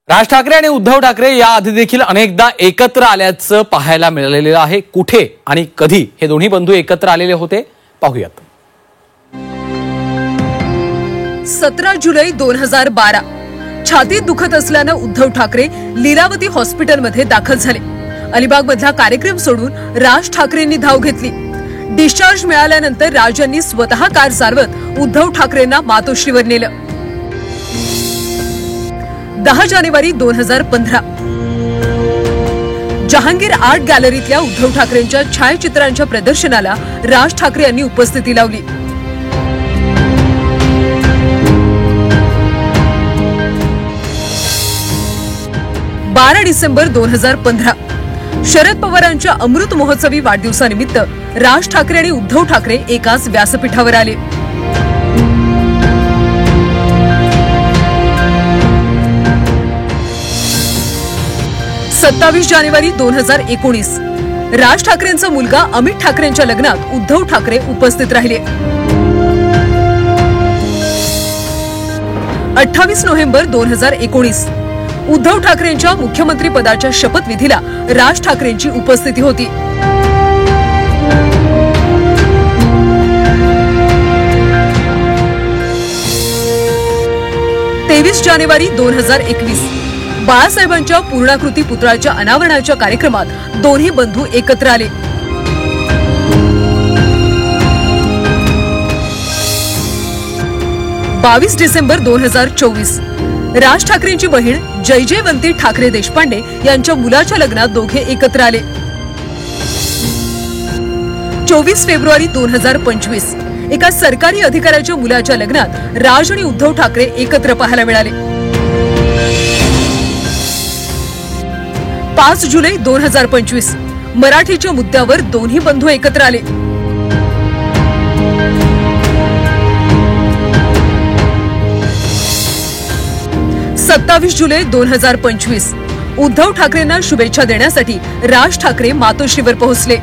राज ठाकरे आणि उद्धव ठाकरे याआधी देखील अनेकदा एकत्र आल्याचं पाहायला मिळालेलं आहे। कुठे आणि कधी हे दोन्ही बंधू एकत्र आलेले होते पाहूयात। 17 जुलै 2012 छातीत दुखत असल्याने उद्धव ठाकरे लीलावती हॉस्पिटलमध्ये दाखल झाले। अलिबाग मधला कार्यक्रम सोडून राज ठाकरेंनी धाव घेतली। डिस्चार्ज मिळाल्यानंतर राज यांनी स्वतः कार चालवत उद्धव ठाकरेंना मातोश्रीवर नेलं। 10 जानेवारी 2015 जहांगीर आर्ट गॅलरीतल्या उद्धव ठाकरेंच्या छायाचित्रांच्या प्रदर्शनाला राज ठाकरे यांनी उपस्थिती लावली। 12 डिसेंबर 2015 शरद पवारांच्या अमृत महोत्सवी वाढदिवसानिमित्त राज ठाकरे आणि उद्धव ठाकरे एकाच व्यासपीठावर आले। 27 जानेवारी 2019 राज ठाकरेंचा मुलगा अमित ठाकरेंच्या लग्नात उद्धव ठाकरे उपस्थित राहिले। 28 नोव्हेंबर 2019 उद्धव ठाकरेंच्या मुख्यमंत्री पदाच्या शपथविधीला राज ठाकरेंची उपस्थिती होती। 23 जानेवारी 2021 बाळासाहेबांच्या पूर्णाकृती पुतळ्याच्या अनावरणाच्या कार्यक्रमात दोन्ही बंधू एकत्र आले। 22 डिसेंबर 2024 राज ठाकरेंची बहीण जयजयवंती ठाकरे देशपांडे यांच्या मुलाच्या लग्नात दोघे एकत्र आले। 24 फेब्रुवारी 2025 एका सरकारी अधिकाऱ्याच्या मुलाच्या लग्नात राज आणि उद्धव ठाकरे एकत्र पाहायला मिळाले। 5 जुलै 2025 मराठीच्या मुद्द्यावर दोन्ही बंधू एकत्र आले। 27 जुलै 2025 उद्धव ठाकरेंना शुभेच्छा देण्यासाठी राज ठाकरे मातोश्रीवर पोहोचले।